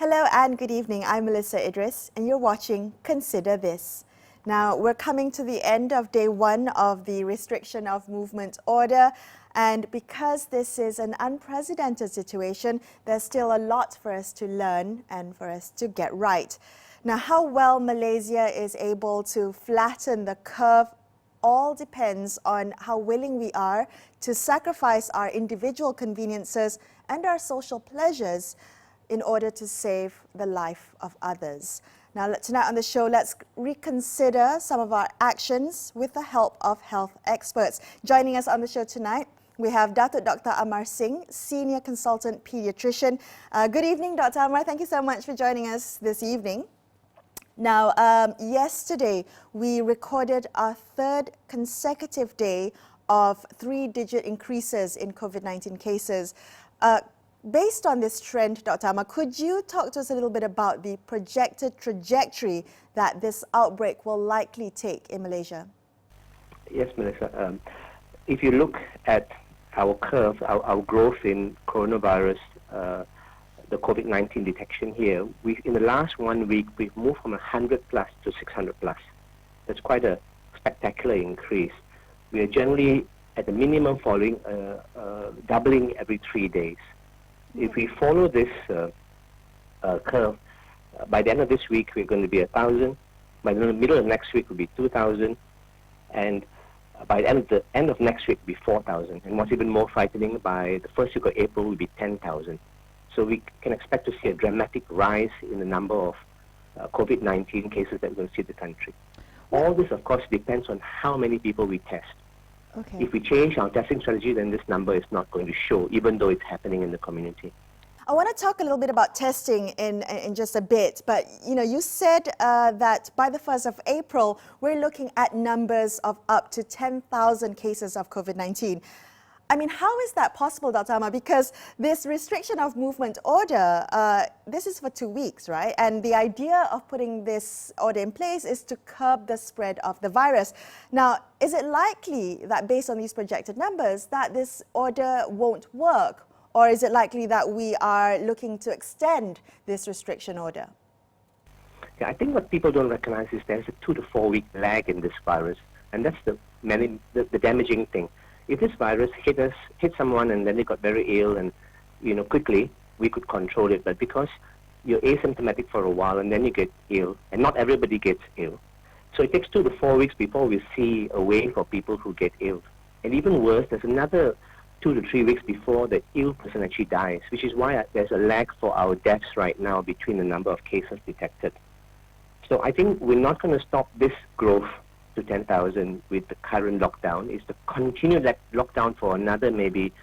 Hello and good evening. I'm Melisa Idris and you're watching Consider This. Now, we're coming to the end of day one of the restriction of movement order, and because this is an unprecedented situation, there's still a lot for us to learn and for us to get right. Now, how well Malaysia is able to flatten the curve all depends on how willing we are to sacrifice our individual conveniences and our social pleasures in order to save the life of others. Now, tonight on the show, let's reconsider some of our actions with the help of health experts. Joining us on the show tonight, we have Dato Dr Amar-Singh, Senior Consultant Paediatrician. Good evening, Dr. Amar. Thank you so much for joining us this evening. Now, yesterday, we recorded our third consecutive day of three-digit increases in COVID-19 cases. Based on this trend, Dr. Amar, could you talk to us a little bit about the projected trajectory that this outbreak will likely take in Malaysia? Yes, Melissa. If you look at our curve, our growth in coronavirus, the COVID-19 detection here, in the last 1 week, we've moved from 100 plus to 600 plus. That's quite a spectacular increase. We are generally, at the minimum, following doubling every 3 days. If we follow this curve, by the end of this week, we're going to be 1,000. By the middle of next week, we'll be 2,000. And by the end of next week, we'll be 4,000. And what's even more frightening, by the first week of April, we'll be 10,000. So we can expect to see a dramatic rise in the number of COVID-19 cases that we're going to see in the country. All this, of course, depends on how many people we test. Okay. If we change our testing strategy, then this number is not going to show, even though it's happening in the community. I want to talk a little bit about testing in just a bit, but you said that by the 1st of April, we're looking at numbers of up to 10,000 cases of COVID-19. I mean, how is that possible, Dr. Amar? Because this restriction of movement order, this is for 2 weeks, right? And the idea of putting this order in place is to curb the spread of the virus. Now, is it likely that based on these projected numbers that this order won't work? Or is it likely that we are looking to extend this restriction order? Yeah, I think what people don't recognize is there's a 2 to 4 week lag in this virus. And that's the damaging thing. If this virus hit someone and then they got very ill and, quickly, we could control it. But because you're asymptomatic for a while and then you get ill, and not everybody gets ill. So it takes 2 to 4 weeks before we see a way for people who get ill. And even worse, there's another 2 to 3 weeks before the ill person actually dies, which is why there's a lag for our deaths right now between the number of cases detected. So I think we're not going to stop this growth to 10,000 with the current lockdown. Is to continue that lockdown for another maybe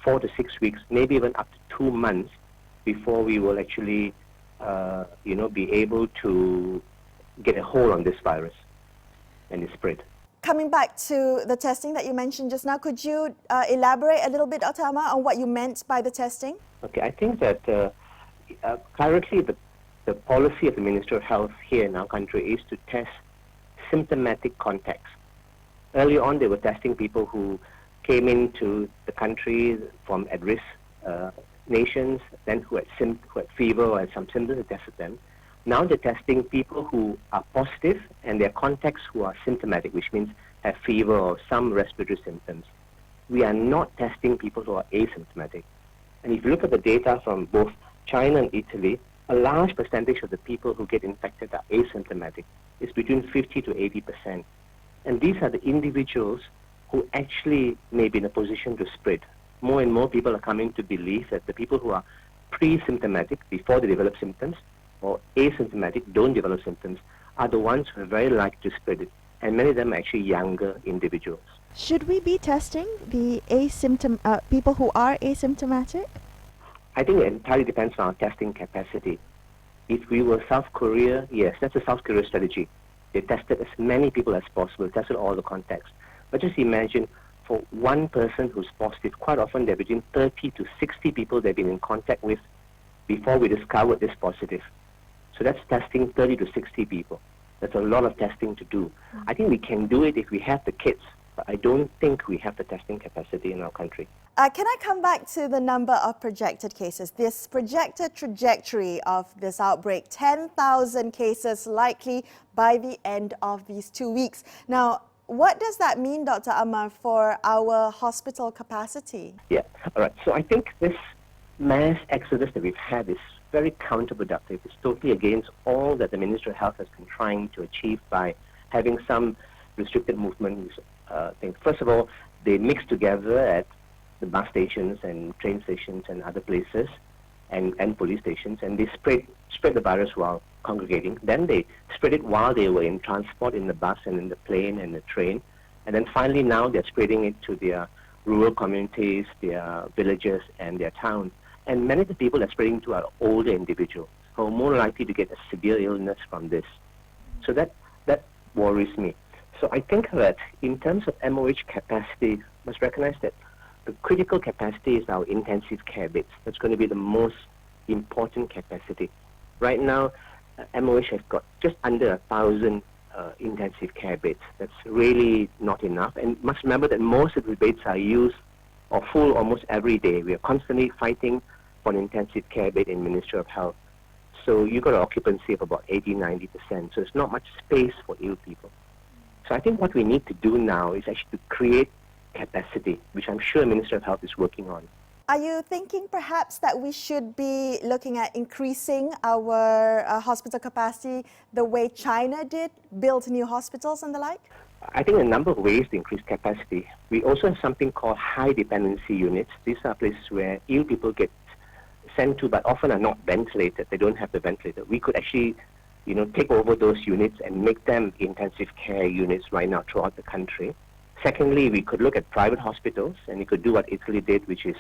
4 to 6 weeks, maybe even up to 2 months before we will actually, be able to get a hold on this virus and its spread. Coming back to the testing that you mentioned just now, could you elaborate a little bit, Dr. Amar, on what you meant by the testing? Okay, I think that currently the policy of the Ministry of Health here in our country is to test symptomatic contacts. Early on, they were testing people who came into the country from at-risk nations, then who had fever or had some symptoms, they tested them. Now they're testing people who are positive and their contacts who are symptomatic, which means have fever or some respiratory symptoms. We are not testing people who are asymptomatic. And if you look at the data from both China and Italy, a large percentage of the people who get infected are asymptomatic. It's between 50 to 80%. And these are the individuals who actually may be in a position to spread. More and more people are coming to believe that the people who are pre-symptomatic before they develop symptoms or asymptomatic, don't develop symptoms, are the ones who are very likely to spread it. And many of them are actually younger individuals. Should we be testing the people who are asymptomatic? I think it entirely depends on our testing capacity. If we were South Korea, yes, that's a South Korea strategy. They tested as many people as possible, tested all the contacts. But just imagine, for one person who's positive, quite often there are between 30 to 60 people they've been in contact with before we discovered this positive. So that's testing 30 to 60 people. That's a lot of testing to do. I think we can do it if we have the kits. I don't think we have the testing capacity in our country. Can I come back to the number of projected cases? This projected trajectory of this outbreak, 10,000 cases likely by the end of these 2 weeks. Now, what does that mean, Dr. Amar, for our hospital capacity? Yeah, all right. So I think this mass exodus that we've had is very counterproductive. It's totally against all that the Ministry of Health has been trying to achieve by having some restricted movements. Things. First of all, they mix together at the bus stations and train stations and other places and police stations, and they spread the virus while congregating. Then they spread it while they were in transport, in the bus and in the plane and the train. And then finally now they're spreading it to their rural communities, their villages and their towns. And many of the people they're spreading to are older individuals who are more likely to get a severe illness from this. So that worries me. So I think that in terms of MOH capacity, must recognize that the critical capacity is our intensive care beds. That's going to be the most important capacity. Right now, MOH has got just under 1,000 intensive care beds. That's really not enough. And must remember that most of the beds are used or full almost every day. We are constantly fighting for an intensive care bed in Ministry of Health. So you've got an occupancy of about 80-90%. So there's not much space for ill people. So I think what we need to do now is actually to create capacity, which I'm sure Ministry of Health is working on. Are you thinking perhaps that we should be looking at increasing our hospital capacity the way China did, build new hospitals and the like? I think a number of ways to increase capacity. We also have something called high dependency units. These are places where ill people get sent to, but often are not ventilated. They don't have the ventilator. We could actually, take over those units and make them intensive care units right now throughout the country. Secondly, we could look at private hospitals, and we could do what Italy did, which is,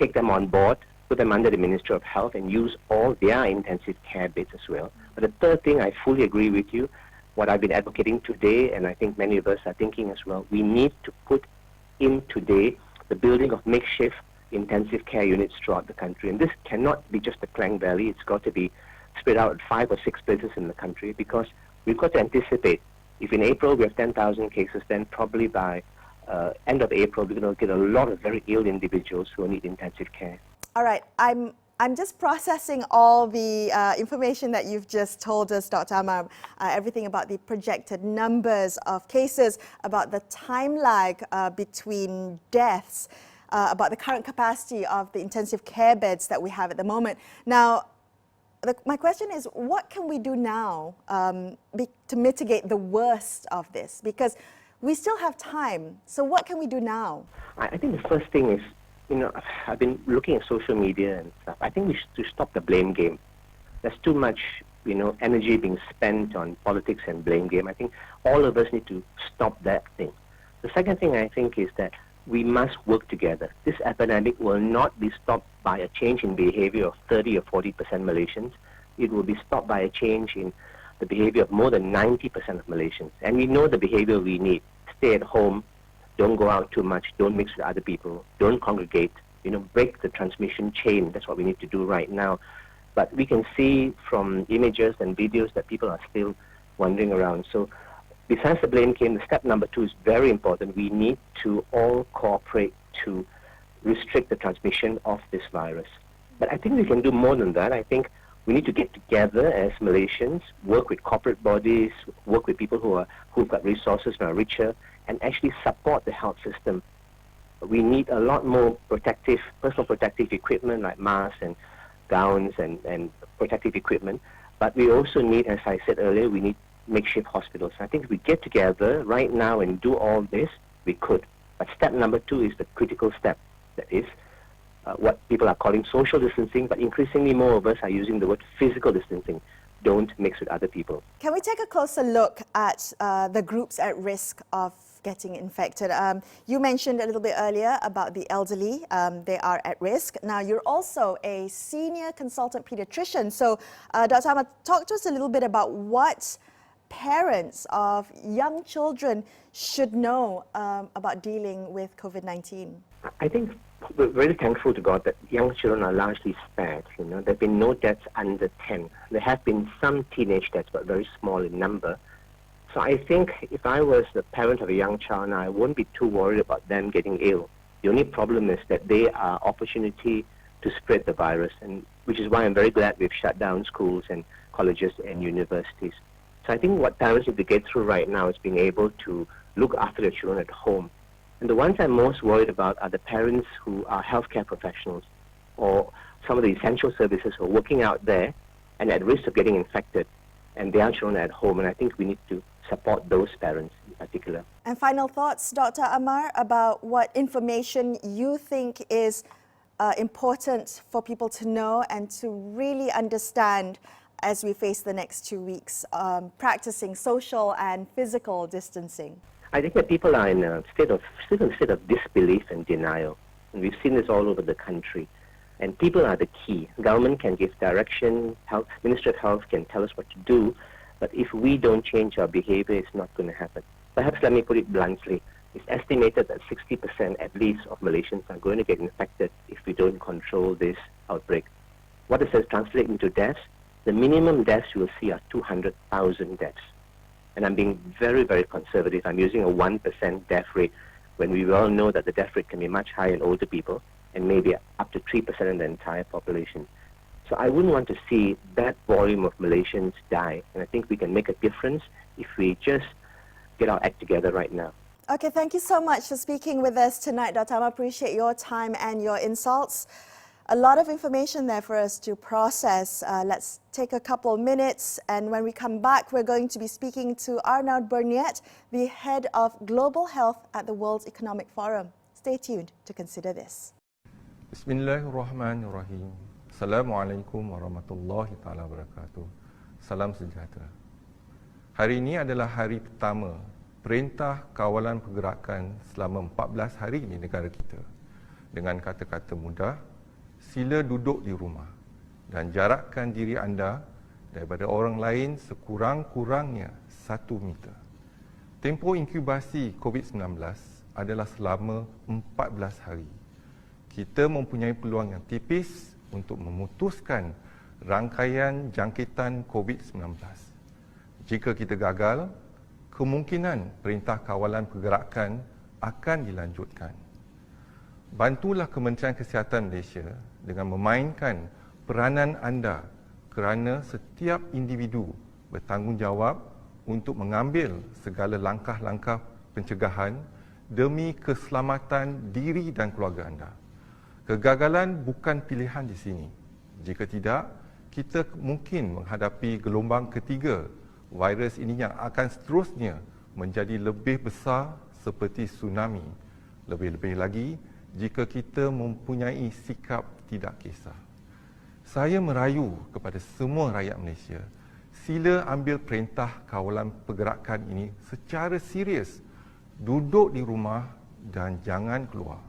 take them on board, put them under the Ministry of Health, and use all their intensive care beds as well. But the third thing, I fully agree with you, what I've been advocating today, and I think many of us are thinking as well, we need to put in today the building of makeshift intensive care units throughout the country. And this cannot be just a Klang Valley. It's got to be spread out at 5 or 6 places in the country, because we've got to anticipate. If in April we have 10,000 cases, then probably by end of April we're going to get a lot of very ill individuals who need intensive care. All right, I'm just processing all the information that you've just told us, Dr. Amar, everything about the projected numbers of cases, about the time lag between deaths, about the current capacity of the intensive care beds that we have at the moment. Now, my question is, what can we do now to mitigate the worst of this? Because we still have time. So what can we do now? I think the first thing is, I've been looking at social media and stuff. I think we should stop the blame game. There's too much, energy being spent on politics and blame game. I think all of us need to stop that thing. The second thing I think is that we must work together. This epidemic will not be stopped by a change in behavior of 30 or 40% Malaysians. It will be stopped by a change in the behavior of more than 90% of Malaysians. And we know the behavior we need. Stay at home, don't go out too much, don't mix with other people, don't congregate, break the transmission chain. That's what we need to do right now. But we can see from images and videos that people are still wandering around. So besides the blame game, the step number 2 is very important. We need to all cooperate to restrict the transmission of this virus. But I think we can do more than that. I think we need to get together as Malaysians, work with corporate bodies, work with people who've got resources and are richer, and actually support the health system. We need a lot more personal protective equipment like masks and gowns and protective equipment. But we also need, as I said earlier, we need makeshift hospitals. I think if we get together right now and do all this, we could. But step number 2 is the critical step. That is what people are calling social distancing, but increasingly more of us are using the word physical distancing. Don't mix with other people. Can we take a closer look at the groups at risk of getting infected? You mentioned a little bit earlier about the elderly. They are at risk. Now, you're also a senior consultant pediatrician. So, Dr. Amar, talk to us a little bit about what parents of young children should know about dealing with COVID-19. I think we're very thankful to God that young children are largely spared. There have been no deaths under 10. There have been some teenage deaths, but very small in number. So I think if I was the parent of a young child now, I won't be too worried about them getting ill. The only problem is that they are opportunity to spread the virus, and which is why I'm very glad we've shut down schools and colleges and universities. So I think what parents need to get through right now is being able to look after their children at home. And the ones I'm most worried about are the parents who are healthcare professionals or some of the essential services who are working out there and at risk of getting infected, and their children are at home. And I think we need to support those parents in particular. And final thoughts, Dr. Amar, about what information you think is important for people to know and to really understand as we face the next 2 weeks, practicing social and physical distancing? I think that people are in a state of disbelief and denial. And we've seen this all over the country. And people are the key. Government can give direction, Ministry of Health can tell us what to do, but if we don't change our behavior, it's not going to happen. Perhaps let me put it bluntly. It's estimated that 60% at least of Malaysians are going to get infected if we don't control this outbreak. What does this translate into deaths? The minimum deaths you will see are 200,000 deaths. And I'm being very, very conservative. I'm using a 1% death rate when we all know that the death rate can be much higher in older people and maybe up to 3% in the entire population. So I wouldn't want to see that volume of Malaysians die. And I think we can make a difference if we just get our act together right now. Okay, thank you so much for speaking with us tonight, Dr. Amar. Appreciate your time and your insults. A lot of information there for us to process. Let's take a couple of minutes, and when we come back, we're going to be speaking to Arnaud Berniet, the head of Global Health at the World Economic Forum. Stay tuned to consider this. Bismillahirrahmanirrahim. Assalamualaikum warahmatullahi taala wabarakatuh. Salam sejahtera. Hari ini adalah hari pertama Perintah Kawalan Pergerakan selama 14 hari di negara kita. Dengan kata-kata mudah, sila duduk di rumah dan jarakkan diri anda daripada orang lain sekurang-kurangnya 1 meter. Tempoh inkubasi COVID-19 adalah selama 14 hari. Kita mempunyai peluang yang tipis untuk memutuskan rangkaian jangkitan COVID-19. Jika kita gagal, kemungkinan Perintah Kawalan Pergerakan akan dilanjutkan. Bantulah Kementerian Kesihatan Malaysia dengan memainkan peranan anda kerana setiap individu bertanggungjawab untuk mengambil segala langkah-langkah pencegahan demi keselamatan diri dan keluarga anda. Kegagalan bukan pilihan di sini. Jika tidak, kita mungkin menghadapi gelombang ketiga virus ini yang akan seterusnya menjadi lebih besar seperti tsunami. Lebih-lebih lagi, jika kita mempunyai sikap tidak kisah. Saya merayu kepada semua rakyat Malaysia, sila ambil Perintah Kawalan Pergerakan ini secara serius. Duduk di rumah dan jangan keluar.